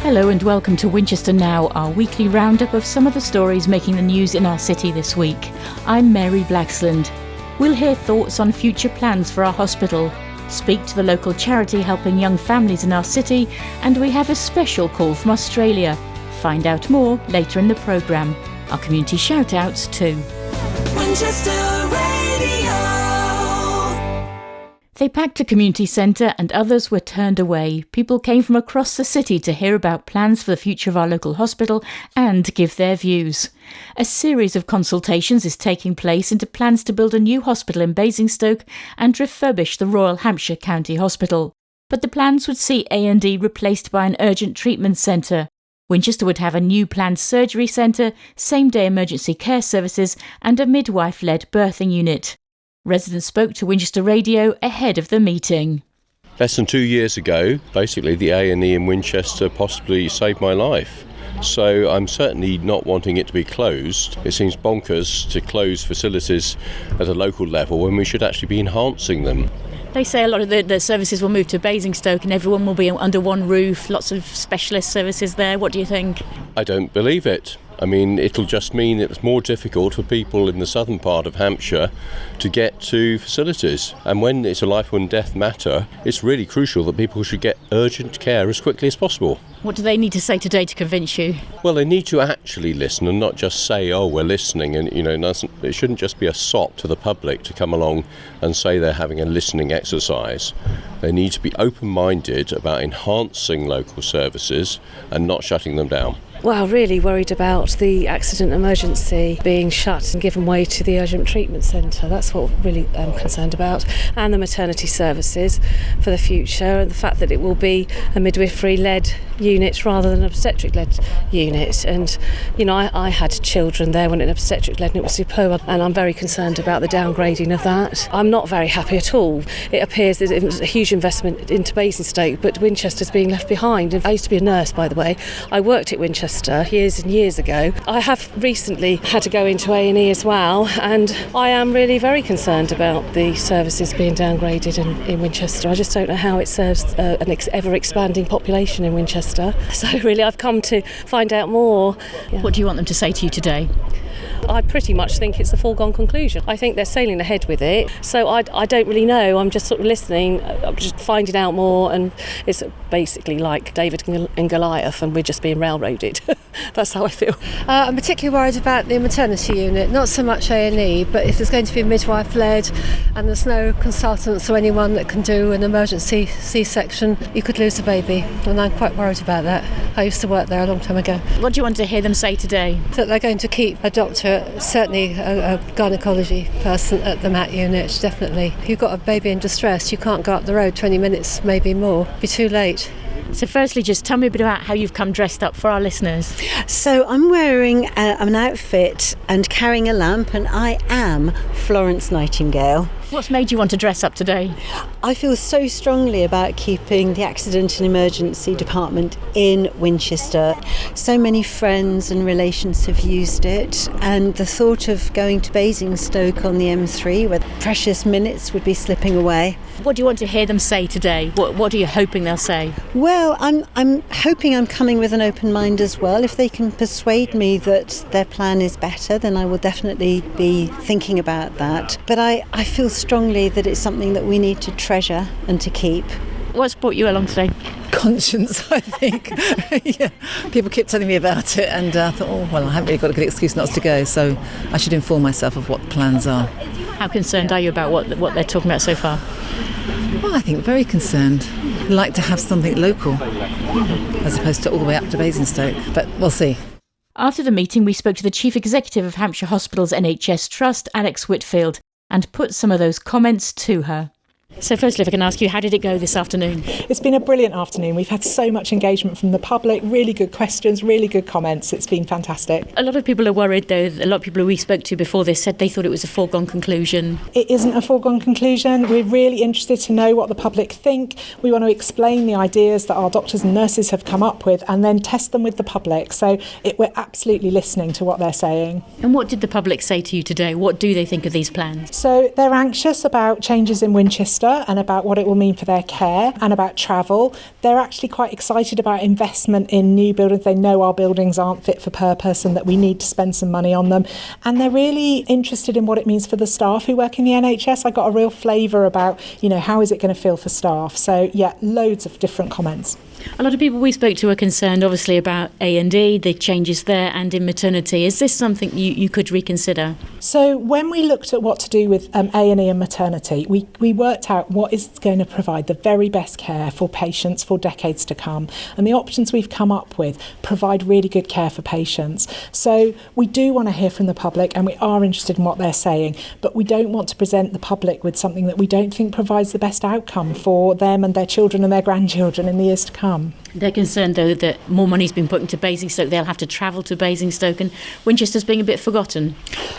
Hello and welcome to Winchester Now, our weekly roundup of some of the stories making the news in our city this week. I'm Mary Blaxland. We'll hear thoughts on future plans for our hospital, speak to the local charity helping young families in our city, and we have a special call from Australia. Find out more later in the programme. Our community shout-outs too. Winchester Radio. They packed a community centre and others were turned away. People came from across the city to hear about plans for the future of our local hospital and give their views. A series of consultations is taking place into plans to build a new hospital in Basingstoke and refurbish the Royal Hampshire County Hospital. But the plans would see A&E replaced by an urgent treatment centre. Winchester would have a new planned surgery centre, same-day emergency care services and a midwife-led birthing unit. Residents spoke to Winchester Radio ahead of the meeting. Less than 2 years ago, basically the A&E in Winchester possibly saved my life. So I'm certainly not wanting it to be closed. It seems bonkers to close facilities at a local level when we should actually be enhancing them. They say a lot of the services will move to Basingstoke and everyone will be under one roof, lots of specialist services there. What do you think? I don't believe it. I mean, it'll just mean it's more difficult for people in the southern part of Hampshire to get to facilities. And when it's a life and death matter, it's really crucial that people should get urgent care as quickly as possible. What do they need to say today to convince you? Well, they need to actually listen and not just say, oh, we're listening. And, it shouldn't just be a sop to the public to come along and say they're having a listening exercise. They need to be open-minded about enhancing local services and not shutting them down. Well, really worried about the accident emergency being shut and given way to the urgent treatment centre. That's what really I'm concerned about. And the maternity services for the future and the fact that it will be a midwifery-led unit rather than an obstetric-led unit. And, I had children there when it was obstetric-led and it was superb. And I'm very concerned about the downgrading of that. I'm not very happy at all. It appears that it was a huge investment into Basingstoke, but Winchester's being left behind. I used to be a nurse, by the way. I worked at Winchester years and years ago. I have recently had to go into A&E as well, and I am really very concerned about the services being downgraded in Winchester. I just don't know how it serves an ever-expanding population in Winchester. So really I've come to find out more. Yeah. What do you want them to say to you today? I pretty much think it's a foregone conclusion. I think they're sailing ahead with it, so I don't really know. I'm just sort of listening, I'm just finding out more, and it's basically like David and Goliath and we're just being railroaded. That's how I feel. I'm particularly worried about the maternity unit, not so much A&E, but if there's going to be midwife-led and there's no consultants or anyone that can do an emergency C-section, you could lose a baby, and I'm quite worried about that. I used to work there a long time ago. What do you want to hear them say today? That they're going to keep a doctor, certainly a gynaecology person at the MAT unit, definitely. If you've got a baby in distress, you can't go up the road 20 minutes, maybe more. Be too late. So firstly, just tell me a bit about how you've come dressed up for our listeners. So I'm wearing an outfit and carrying a lamp, and I am Florence Nightingale. What's made you want to dress up today? I feel so strongly about keeping the accident and emergency department in Winchester. So many friends and relations have used it, and the thought of going to Basingstoke on the M3 where precious minutes would be slipping away. What do you want to hear them say today? What are you hoping they'll say? Well, I'm hoping I'm coming with an open mind as well. If they can persuade me that their plan is better, then I will definitely be thinking about that. But I feel strongly that it's something that we need to treasure and to keep. What's brought you along today? Conscience, I think. Yeah. People keep telling me about it, and I thought, I haven't really got a good excuse not to go, so I should inform myself of what the plans are. How concerned are you about what they're talking about so far? Well, I think very concerned. I'd like to have something local, as opposed to all the way up to Basingstoke, but we'll see. After the meeting, we spoke to the Chief Executive of Hampshire Hospitals NHS Trust, Alex Whitfield, and put some of those comments to her. So firstly, if I can ask you, how did it go this afternoon? It's been a brilliant afternoon. We've had so much engagement from the public, really good questions, really good comments. It's been fantastic. A lot of people are worried, though. A lot of people who we spoke to before this said they thought it was a foregone conclusion. It isn't a foregone conclusion. We're really interested to know what the public think. We want to explain the ideas that our doctors and nurses have come up with and then test them with the public. So we're absolutely listening to what they're saying. And what did the public say to you today? What do they think of these plans? So they're anxious about changes in Winchester. Winchester and about what it will mean for their care and about travel. They're actually quite excited about investment in new buildings. They know our buildings aren't fit for purpose and that we need to spend some money on them. And they're really interested in what it means for the staff who work in the NHS. I got a real flavour about, how is it going to feel for staff? So, yeah, loads of different comments. A lot of people we spoke to are concerned, obviously, about A&E, the changes there, and in maternity. Is this something you could reconsider? So when we looked at what to do with A&E and maternity, we worked out what is going to provide the very best care for patients for decades to come. And the options we've come up with provide really good care for patients. So we do want to hear from the public, and we are interested in what they're saying, but we don't want to present the public with something that we don't think provides the best outcome for them and their children and their grandchildren in the years to come. They're concerned, though, that more money's been put into Basingstoke. They'll have to travel to Basingstoke, and Winchester's being a bit forgotten.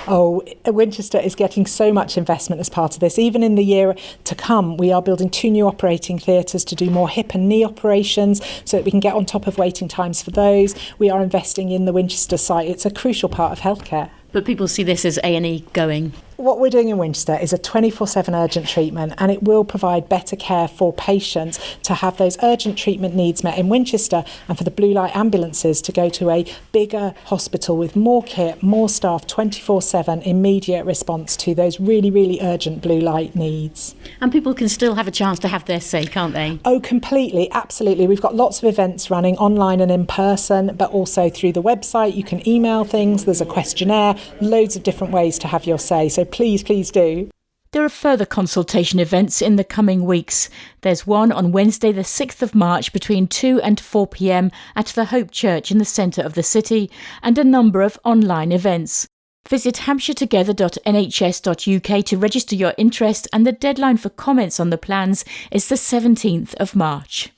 Oh, Winchester is getting so much investment as part of this. Even in the year to come, we are building 2 new operating theatres to do more hip and knee operations so that we can get on top of waiting times for those. We are investing in the Winchester site. It's a crucial part of healthcare. But people see this as A&E going. What we're doing in Winchester is a 24/7 urgent treatment, and it will provide better care for patients to have those urgent treatment needs met in Winchester, and for the blue light ambulances to go to a bigger hospital with more kit, more staff, 24/7 immediate response to those really, really urgent blue light needs. And people can still have a chance to have their say, can't they? Oh, completely, absolutely. We've got lots of events running online and in person, but also through the website. You can email things, there's a questionnaire, loads of different ways to have your say. So please do. There are further consultation events in the coming weeks. There's one on Wednesday the 6th of March between 2 and 4 p.m. at the Hope Church in the centre of the city, and a number of online events. Visit hampshiretogether.nhs.uk to register your interest, and the deadline for comments on the plans is the 17th of March.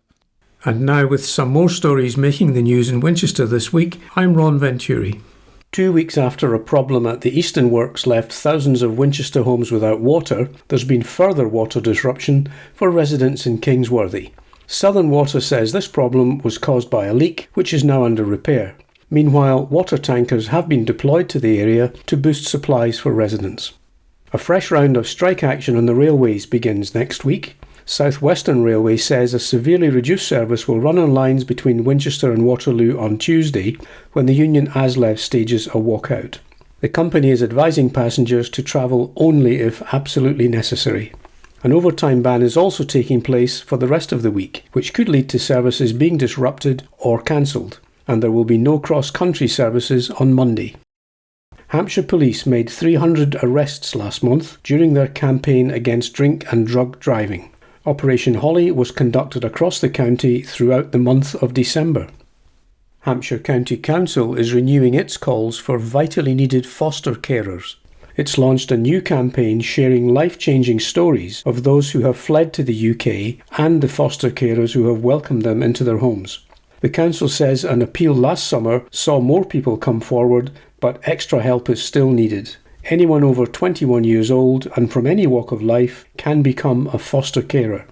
And now, with some more stories making the news in Winchester this week, I'm Ron Venturi. 2 weeks after a problem at the Easton Works left thousands of Winchester homes without water, there's been further water disruption for residents in Kingsworthy. Southern Water says this problem was caused by a leak, which is now under repair. Meanwhile, water tankers have been deployed to the area to boost supplies for residents. A fresh round of strike action on the railways begins next week. South Western Railway says a severely reduced service will run on lines between Winchester and Waterloo on Tuesday when the union ASLEF stages a walkout. The company is advising passengers to travel only if absolutely necessary. An overtime ban is also taking place for the rest of the week, which could lead to services being disrupted or cancelled, and there will be no cross-country services on Monday. Hampshire police made 300 arrests last month during their campaign against drink and drug driving. Operation Holly was conducted across the county throughout the month of December. Hampshire County Council is renewing its calls for vitally needed foster carers. It's launched a new campaign sharing life-changing stories of those who have fled to the UK and the foster carers who have welcomed them into their homes. The council says an appeal last summer saw more people come forward, but extra help is still needed. Anyone over 21 years old and from any walk of life can become a foster carer.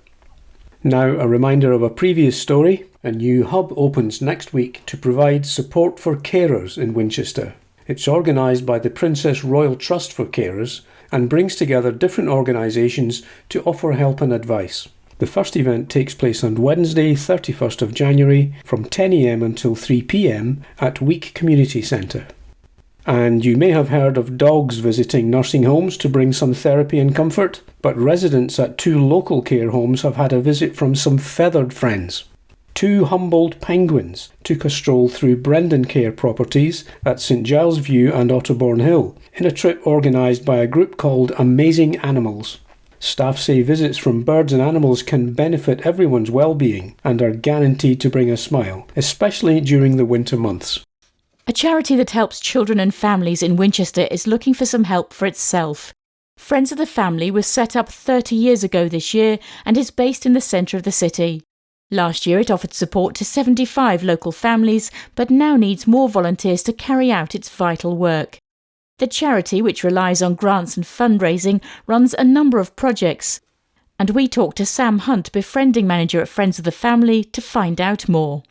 Now, a reminder of a previous story. A new hub opens next week to provide support for carers in Winchester. It's organised by the Princess Royal Trust for Carers and brings together different organisations to offer help and advice. The first event takes place on Wednesday, 31st of January from 10 a.m. until 3 p.m. at Week Community Centre. And you may have heard of dogs visiting nursing homes to bring some therapy and comfort, but residents at 2 local care homes have had a visit from some feathered friends. 2 Humboldt penguins took a stroll through Brendan Care properties at St Giles View and Otterbourne Hill in a trip organised by a group called Amazing Animals. Staff say visits from birds and animals can benefit everyone's well-being and are guaranteed to bring a smile, especially during the winter months. A charity that helps children and families in Winchester is looking for some help for itself. Friends of the Family was set up 30 years ago this year and is based in the centre of the city. Last year it offered support to 75 local families, but now needs more volunteers to carry out its vital work. The charity, which relies on grants and fundraising, runs a number of projects. And we talked to Sam Hunt, befriending manager at Friends of the Family, to find out more.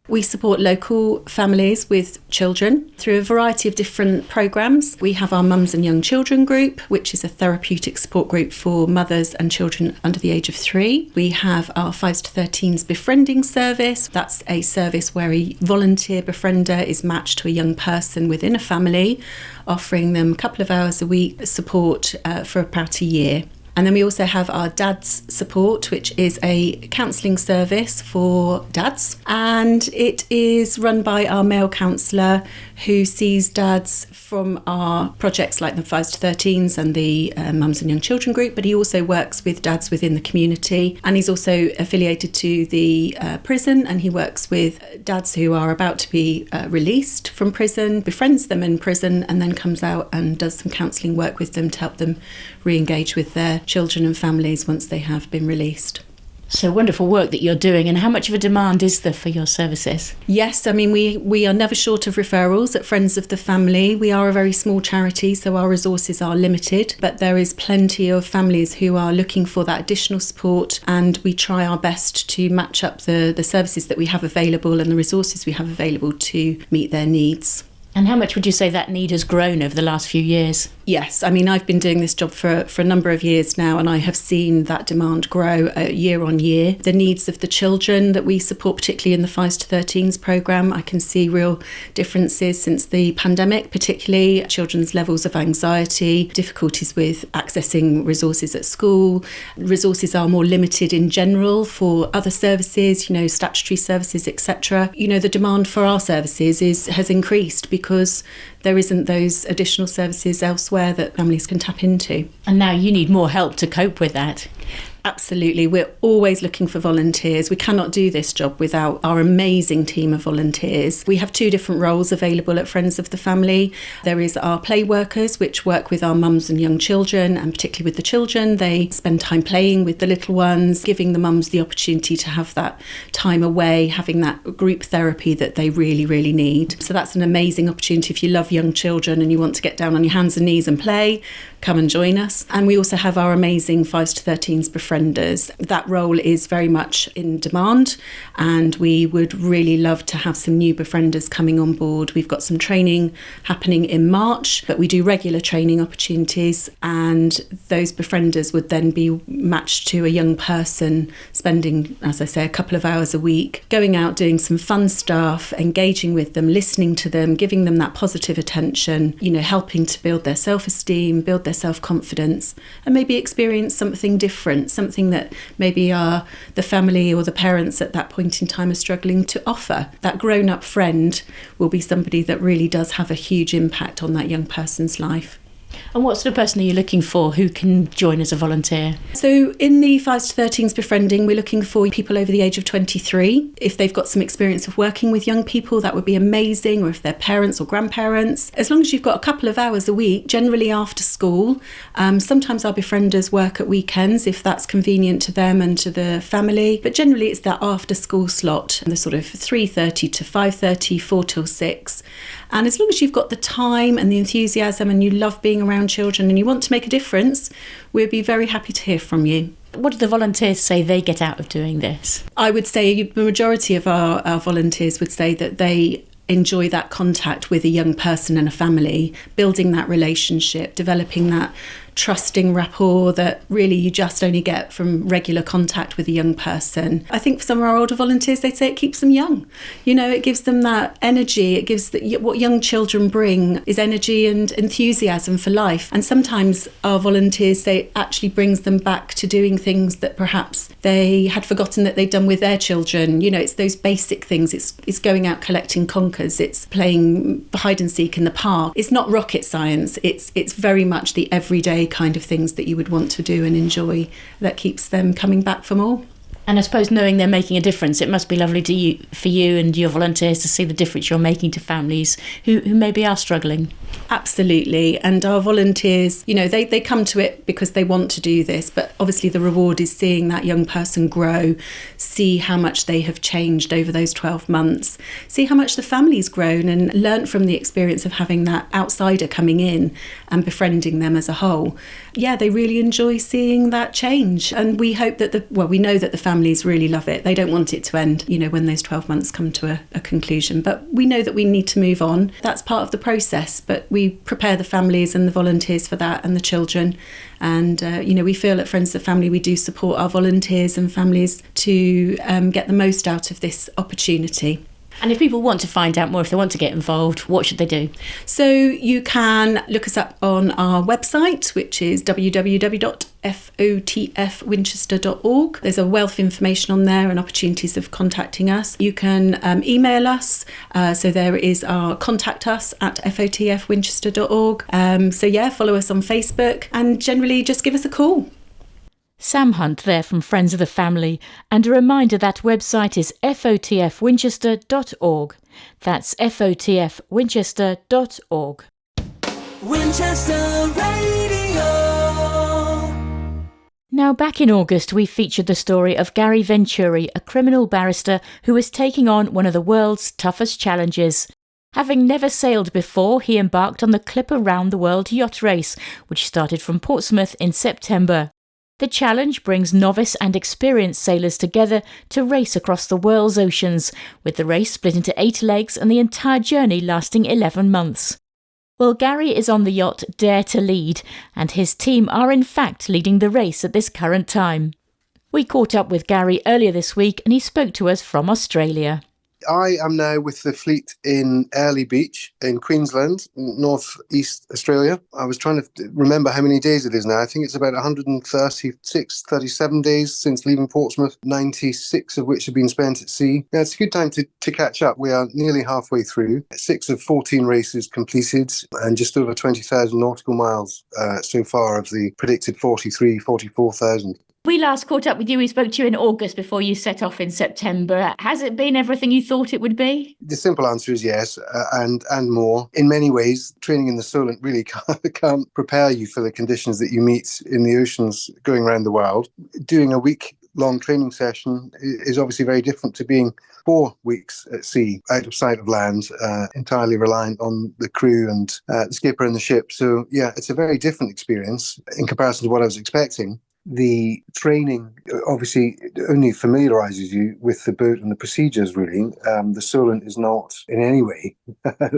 We support local families with children through a variety of different programmes. We have our Mums and Young Children group, which is a therapeutic support group for mothers and children under the age of 3. We have our 5 to 13s befriending service. That's a service where a volunteer befriender is matched to a young person within a family, offering them a couple of hours a week support for about a year. And then we also have our Dads Support, which is a counselling service for dads. And it is run by our male counsellor who sees dads from our projects like the 5 to 13s and the Mums and Young Children group. But he also works with dads within the community. And he's also affiliated to the prison, and he works with dads who are about to be released from prison, befriends them in prison, and then comes out and does some counselling work with them to help them re-engage with their children and families once they have been released. So wonderful work that you're doing, and how much of a demand is there for your services? Yes, I mean, we are never short of referrals at Friends of the Family. We are a very small charity, so our resources are limited, but there is plenty of families who are looking for that additional support, and we try our best to match up the services that we have available and the resources we have available to meet their needs. And how much would you say that need has grown over the last few years? Yes, I mean, I've been doing this job for a number of years now, and I have seen that demand grow year on year. The needs of the children that we support, particularly in the 5 to 13s programme, I can see real differences since the pandemic, particularly children's levels of anxiety, difficulties with accessing resources at school. Resources are more limited in general for other services, statutory services, etc. The demand for our services has increased because there isn't those additional services elsewhere that families can tap into. And now you need more help to cope with that. Absolutely. We're always looking for volunteers. We cannot do this job without our amazing team of volunteers. We have 2 different roles available at Friends of the Family. There is our play workers, which work with our mums and young children, and particularly with the children. They spend time playing with the little ones, giving the mums the opportunity to have that time away, having that group therapy that they really, really need. So that's an amazing opportunity. If you love young children and you want to get down on your hands and knees and play, come and join us. And we also have our amazing 5 to 13s befrienders. That role is very much in demand, and we would really love to have some new befrienders coming on board. We've got some training happening in March, but we do regular training opportunities, and those befrienders would then be matched to a young person, spending, as I say, a couple of hours a week, going out, doing some fun stuff, engaging with them, listening to them, giving them that positive attention, helping to build their self-esteem, build their self-confidence, and maybe experience something different, something that maybe the family or the parents at that point in time are struggling to offer. That grown-up friend will be somebody that really does have a huge impact on that young person's life. And what sort of person are you looking for who can join as a volunteer? So in the 5 to 13s befriending, we're looking for people over the age of 23. If they've got some experience of working with young people, that would be amazing, or if they're parents or grandparents. As long as you've got a couple of hours a week, generally after school. Sometimes our befrienders work at weekends if that's convenient to them and to the family. But generally it's that after school slot, the sort of 3:30 to 5:30, 4 till 6. And as long as you've got the time and the enthusiasm and you love being around children and you want to make a difference, we'd be very happy to hear from you. What do the volunteers say they get out of doing this? I would say the majority of our volunteers would say that they enjoy that contact with a young person and a family, building that relationship, developing that trusting rapport that really you just only get from regular contact with a young person. I think for some of our older volunteers, they say it keeps them young. It gives them that energy. It gives what young children bring is energy and enthusiasm for life. And sometimes our volunteers say it actually brings them back to doing things that perhaps they had forgotten that they'd done with their children. It's those basic things. It's going out collecting conkers. It's playing hide and seek in the park. It's not rocket science. It's very much the everyday kind of things that you would want to do and enjoy that keeps them coming back for more. And I suppose knowing they're making a difference, it must be lovely for you and your volunteers to see the difference you're making to families who maybe are struggling. Absolutely. And our volunteers, they come to it because they want to do this, but obviously the reward is seeing that young person grow, see how much they have changed over those 12 months, see how much the family's grown and learnt from the experience of having that outsider coming in and befriending them as a whole. Yeah, they really enjoy seeing that change. And we hope that we know that the family families really love it. They don't want it to end, when those 12 months come to a conclusion. But we know that we need to move on. That's part of the process, but we prepare the families and the volunteers for that, and the children. And, we feel at Friends of the Family we do support our volunteers and families to get the most out of this opportunity. And if people want to find out more, if they want to get involved, what should they do? So you can look us up on our website, which is www.fotfwinchester.org. There's a wealth of information on there and opportunities of contacting us. You can email us. So there is our contact us at fotfwinchester.org. Follow us on Facebook and generally just give us a call. Sam Hunt there from Friends of the Family, and a reminder that website is fotfwinchester.org. That's fotfwinchester.org. Winchester Radio. Now, back in August, we featured the story of Gary Venturi, a criminal barrister who was taking on one of the world's toughest challenges. Having never sailed before, he embarked on the Clipper Round the World yacht race, which started from Portsmouth in September. The challenge brings novice and experienced sailors together to race across the world's oceans, with the race split into 8 legs and the entire journey lasting 11 months. Well, Gary is on the yacht Dare to Lead, and his team are in fact leading the race at this current time. We caught up with Gary earlier this week and he spoke to us from Australia. I am now with the fleet in Airlie Beach in Queensland, North East Australia. I was trying to remember how many days it is now. I think it's about 37 days since leaving Portsmouth, 96 of which have been spent at sea. Yeah, it's a good time to catch up. We are nearly halfway through, 6 of 14 races completed and just over 20,000 nautical miles so far of the predicted 44,000. We last caught up with you. We spoke to you in August before you set off in September. Has it been everything you thought it would be? The simple answer is yes, and more. In many ways, training in the Solent really can't prepare you for the conditions that you meet in the oceans going around the world. Doing a week-long training session is obviously very different to being 4 weeks at sea, out of sight of land, entirely reliant on the crew and the skipper and the ship. So, yeah, it's a very different experience in comparison to what I was expecting. The training obviously only familiarises you with the boat and the procedures, really. The Solent is not in any way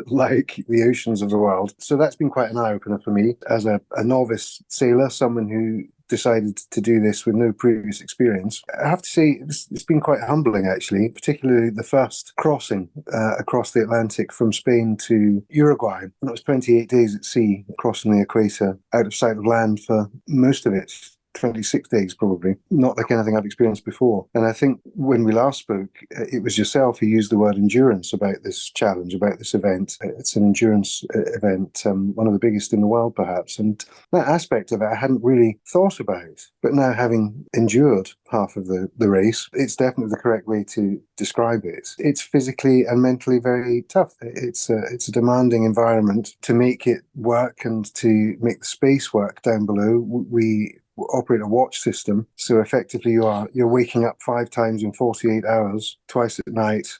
like the oceans of the world. So that's been quite an eye-opener for me as a novice sailor, someone who decided to do this with no previous experience. I have to say it's been quite humbling, actually, particularly the first crossing across the Atlantic from Spain to Uruguay. That was 28 days at sea, crossing the equator, out of sight of land for most of it. 26 days probably, not like anything I've experienced before. And I think when we last spoke, it was yourself who used the word endurance about this challenge, about this event. It's an endurance event, one of the biggest in the world perhaps. And that aspect of it I hadn't really thought about. But now having endured half of the race, it's definitely the correct way to describe it. It's physically and mentally very tough. It's a demanding environment. To make it work and to make the space work down below, we operate a watch system, so effectively you're waking up 5 times in 48 hours, twice at night,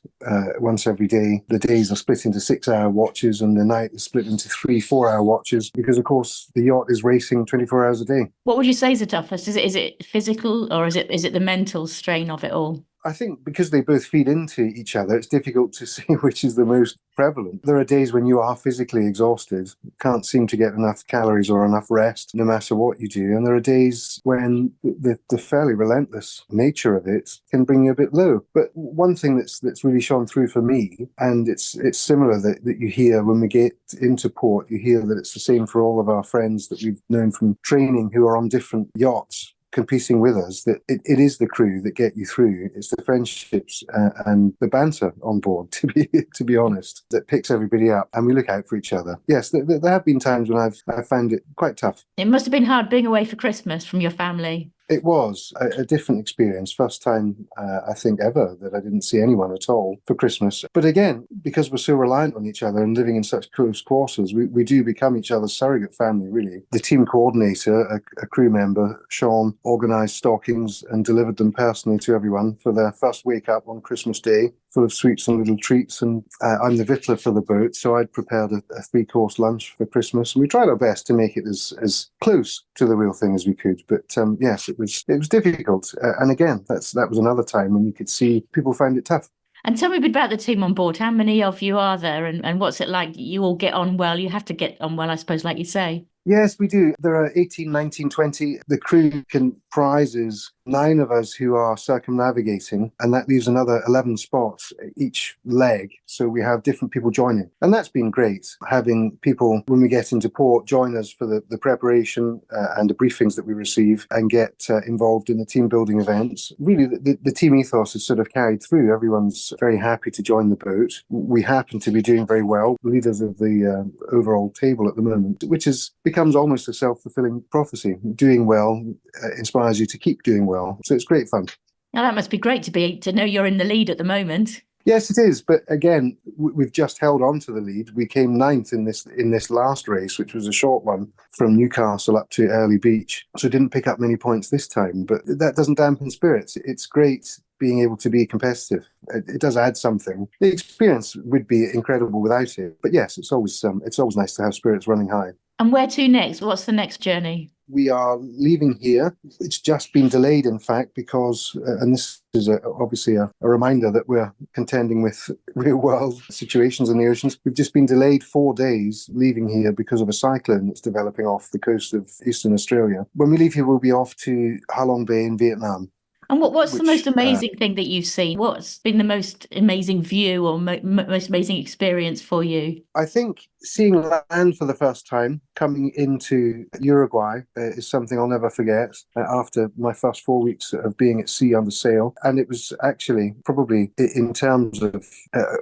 once every day. The days are split into 6-hour watches and the night is split into 3 4-hour watches, because of course the yacht is racing 24 hours a day. What would you say is the toughest? Is it physical, or is it the mental strain of it all? I think because they both feed into each other, it's difficult to see which is the most prevalent. There are days when you are physically exhausted, can't seem to get enough calories or enough rest, no matter what you do. And there are days when the fairly relentless nature of it can bring you a bit low. But one thing that's really shone through for me, and it's similar that you hear when we get into port, you hear that it's the same for all of our friends that we've known from training who are on different yachts competing with us, that it is the crew that get you through. It's the friendships and the banter on board, to be honest, that picks everybody up, and we look out for each other. Yes, there have been times when I've found it quite tough. It must have been hard being away for Christmas from your family. It was a different experience. First time, I think, ever that I didn't see anyone at all for Christmas. But again, because we're so reliant on each other and living in such close quarters, we do become each other's surrogate family, really. The team coordinator, a crew member, Sean, organised stockings and delivered them personally to everyone for their first wake up on Christmas Day. full of sweets and little treats. And I'm the victualler for the boat, so I'd prepared a 3-course lunch for Christmas. And we tried our best to make it as close to the real thing as we could. But yes, it was difficult. And again, that was another time when you could see people find it tough. And tell me a bit about the team on board. How many of you are there, and what's it like? You all get on well? You have to get on well, I suppose, like you say. Yes, we do. There are 18, 19, 20. The crew comprises 9 of us who are circumnavigating, and that leaves another 11 spots each leg. So we have different people joining. And that's been great, having people, when we get into port, join us for the preparation and the briefings that we receive and get involved in the team building events. Really, the team ethos is sort of carried through. Everyone's very happy to join the boat. We happen to be doing very well, leaders of the overall table at the moment, which becomes almost a self-fulfilling prophecy. Doing well inspires you to keep doing well. So it's great fun. Now that must be great to know you're in the lead at the moment. Yes, it is. But again, we've just held on to the lead. We came 9th in this last race, which was a short one from Newcastle up to Early Beach. So didn't pick up many points this time. But that doesn't dampen spirits. It's great being able to be competitive. It does add something. The experience would be incredible without it. But yes, it's always nice to have spirits running high. And where to next? What's the next journey? We are leaving here. It's just been delayed, in fact, because, and this is obviously a reminder that we're contending with real-world situations in the oceans. We've just been delayed 4 days leaving here because of a cyclone that's developing off the coast of eastern Australia. When we leave here, we'll be off to Ha Long Bay in Vietnam. And what's the most amazing thing that you've seen? What's been the most amazing view or most amazing experience for you? I think seeing land for the first time, coming into Uruguay, is something I'll never forget after my first 4 weeks of being at sea under sail. And it was actually probably, in terms of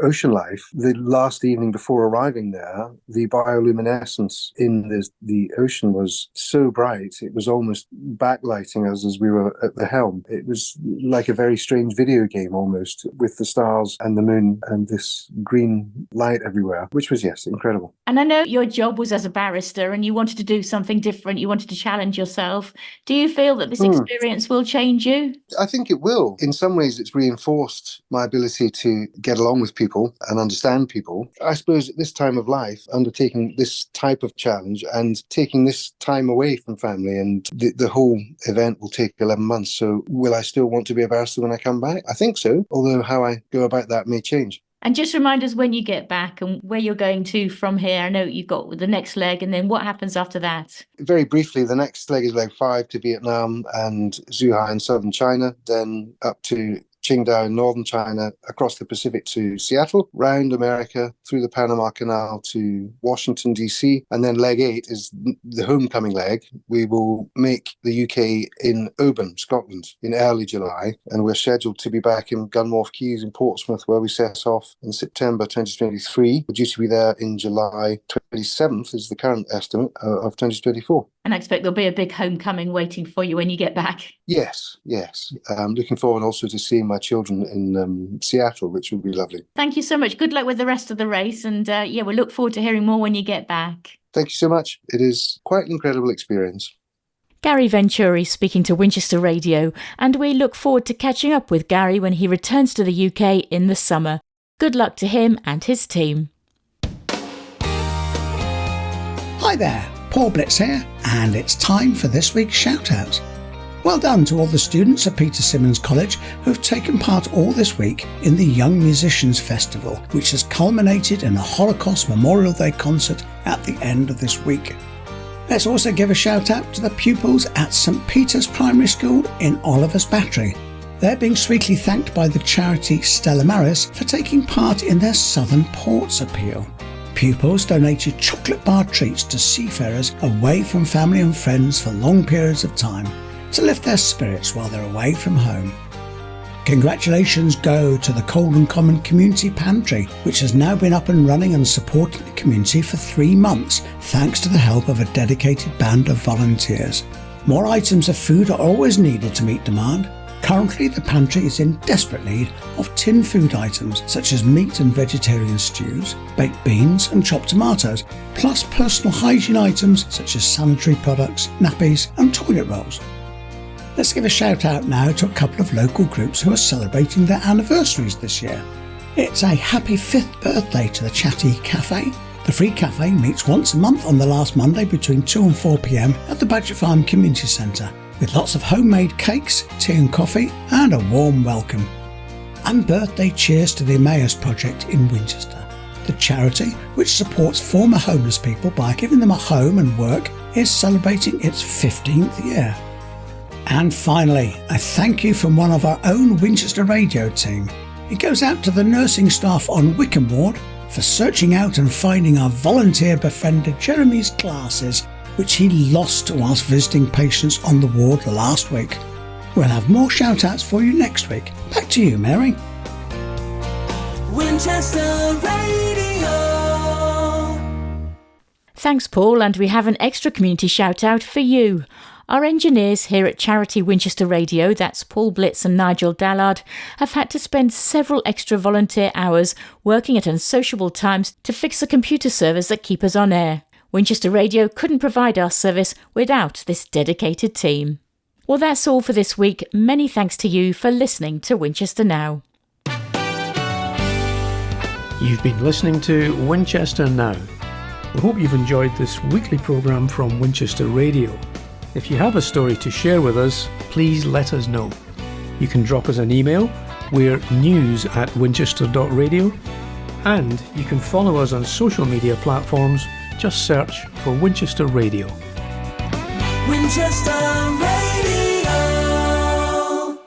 ocean life, the last evening before arriving there, the bioluminescence in the ocean was so bright, it was almost backlighting us as we were at the helm. It was like a very strange video game almost, with the stars and the moon and this green light everywhere, which was, yes, incredible. And I know your job was as a barrister and you wanted to do something different. You wanted to challenge yourself. Do you feel that this experience will change you? I think it will. In some ways, it's reinforced my ability to get along with people and understand people. I suppose at this time of life, undertaking this type of challenge and taking this time away from family, and the whole event will take 11 months. So will I still want to be a barrister when I come back? I think so, although how I go about that may change. And just remind us when you get back and where you're going to from here. I know you've got the next leg, and then what happens after that? Very briefly, the next leg is leg 5 to Vietnam and Zhuhai in southern China, then up to Qingdao in northern China, across the Pacific to Seattle, round America, through the Panama Canal to Washington, D.C. And then leg 8 is the homecoming leg. We will make the UK in Oban, Scotland, in early July. And we're scheduled to be back in Gunwharf Quays in Portsmouth, where we set off in September 2023. We're due to be there in July 27th, is the current estimate of 2024. And I expect there'll be a big homecoming waiting for you when you get back. Yes. Looking forward also to seeing my children in Seattle, which will be lovely. Thank you so much. Good luck with the rest of the race. And we look forward to hearing more when you get back. Thank you so much. It is quite an incredible experience. Gary Venturi speaking to Winchester Radio, and we look forward to catching up with Gary when he returns to the UK in the summer. Good luck to him and his team. Hi there, Paul Blitz here, and it's time for this week's shout-out. Well done to all the students at Peter Symonds College who've taken part all this week in the Young Musicians Festival, which has culminated in a Holocaust Memorial Day concert at the end of this week. Let's also give a shout out to the pupils at St Peter's Primary School in Oliver's Battery. They're being sweetly thanked by the charity Stella Maris for taking part in their Southern Ports appeal. Pupils donated chocolate bar treats to seafarers away from family and friends for long periods of time to lift their spirits while they're away from home. Congratulations go to the Colden Common Community Pantry, which has now been up and running and supporting the community for 3 months, thanks to the help of a dedicated band of volunteers. More items of food are always needed to meet demand. Currently, the pantry is in desperate need of tin food items such as meat and vegetarian stews, baked beans and chopped tomatoes, plus personal hygiene items such as sanitary products, nappies and toilet rolls. Let's give a shout out now to a couple of local groups who are celebrating their anniversaries this year. It's a happy 5th birthday to the Chatty Cafe. The free cafe meets once a month on the last Monday between 2 and 4 p.m. at the Budget Farm Community Centre, with lots of homemade cakes, tea and coffee, and a warm welcome. And birthday cheers to the Emmaus Project in Winchester. The charity, which supports former homeless people by giving them a home and work, is celebrating its 15th year. And finally, a thank you from one of our own Winchester radio team. It goes out to the nursing staff on Wickham Ward for searching out and finding our volunteer befriender Jeremy's glasses, which he lost whilst visiting patients on the ward last week. We'll have more shout-outs for you next week. Back to you, Mary. Winchester Radio. Thanks, Paul, and we have an extra community shout-out for you. Our engineers here at Charity Winchester Radio, that's Paul Blitz and Nigel Dallard, have had to spend several extra volunteer hours working at unsociable times to fix the computer servers that keep us on air. Winchester Radio couldn't provide our service without this dedicated team. Well, that's all for this week. Many thanks to you for listening to Winchester Now. You've been listening to Winchester Now. We hope you've enjoyed this weekly programme from Winchester Radio. If you have a story to share with us, please let us know. You can drop us an email. We're news@winchester.radio. And you can follow us on social media platforms. Just search for Winchester Radio. Winchester Radio.